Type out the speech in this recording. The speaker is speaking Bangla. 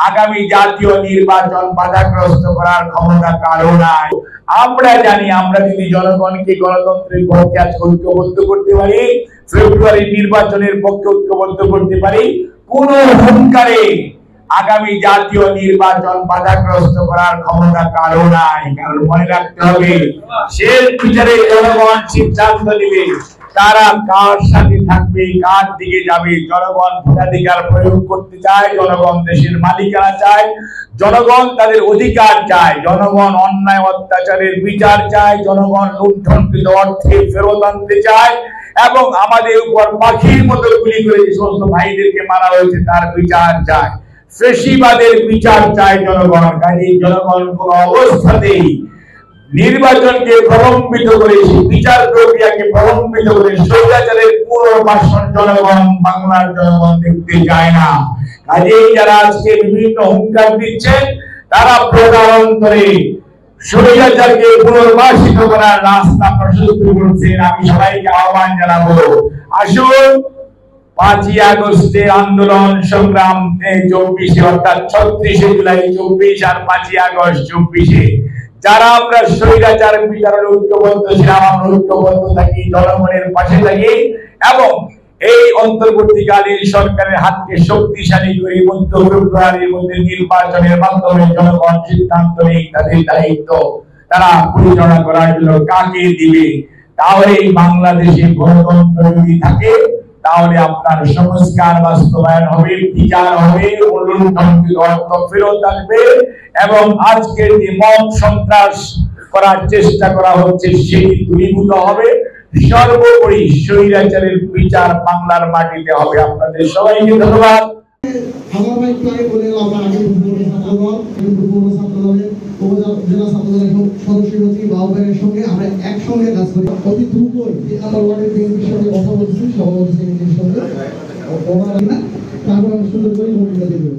আগামী জাতীয় নির্বাচন বাধাগ্রস্ত করার ক্ষমতা কারো নাই। আমরা জানি আমরা যদি জনগণকে গণতন্ত্রের পক্ষে ঐক্যবদ্ধ করতে পারি, ফেব্রুয়ারি নির্বাচনের পক্ষে ঐক্যবদ্ধ করতে পারি, কোন হুঙ্কারে আগামী জাতীয় নির্বাচন বাধাগ্রস্ত করার ক্ষমতা কারো নাই। কারণ মনে রাখতে হবে, শেষ বিচারে জনগণ সিদ্ধান্ত নেবে তারা কার সাথে থাকবে, কার দিকে যাবে। জনগণ ভোটাধিকার প্রয়োগ করতে চায়, জনগণ দেশের মালিকানা চায়, জনগণ তাদের অধিকার চায়, জনগণ অন্যায় অত্যাচারের বিচার চায়, জনগণ লুণ্ঠনকৃত অর্থে ফেরত আনতে চায় এবং আমাদের উপর পাখির মতো গুলি করে যে সমস্ত ভাইদেরকে মারা হয়েছে তার বিচার চায়, ফ্যাসিবাদের বিচার চায় জনগণ। কাজেই জনগণ কোন অবস্থাতেই নির্বাচনকে প্রলম্বিত করে, বিচার প্রক্রিয়াকে প্রলম্বিত করে স্বৈরাচারের পুনর্বাসন জনগণ, বাংলার জনগণ দেখতে চায় না। কাজেই যারা আজকে বিভিন্ন হুঙ্কার দিচ্ছেন তারা প্রকারান্তরে স্বৈরাচারকে পুনর্বাসিত করার রাস্তা প্রশস্ত করছেন। আমি সবাইকে আহ্বান জানাবো, আসুন 5ই আগস্টের আন্দোলন সংগ্রাম 24 অর্থাৎ 36শে জুলাই 24 আর 5ই আগস্ট 24 যারা আমরা স্বৈরাচার বিচারের ঐক্যবদ্ধ ছিলাম, আমরা ঐক্যবদ্ধ থাকি, জনগণের পাশে থাকি এবং এই অন্তর্বর্তীকালীন সরকারের হাতকে শক্তিশালী করে মধ্য ফেব্রুয়ারির মধ্যে নির্বাচনের মাধ্যমে জনগণ সিদ্ধান্ত নেই তাদের দায়িত্ব তারা পরিচালনা করার জন্য কাকে দিবে। তাহলে বাংলাদেশে গণতন্ত্র যদি থাকে তাহলে আপনার সংস্কার বাস্তবায়ন হবে, বিচার হবে, লুণ্ঠনকৃত অর্থ ফেরত আসবে এবং আজকের যে মব সন্ত্রাস করার চেষ্টা করা হচ্ছে সেটি দূরীভূত হবে। সর্বোপরি স্বৈরাচারের বিচার বাংলার মাটিতে হবে। আপনাদের সবাইকে ধন্যবাদ। সঙ্গে আমরা একসঙ্গে কাজ করি। অতি দ্রুতই আমার ওয়ার্ডের বিএনপির সঙ্গে কথা বলছি, সভাপতি সেক্রেটারির সঙ্গে, তারপর সুন্দর করে ভূমিকা দিয়ে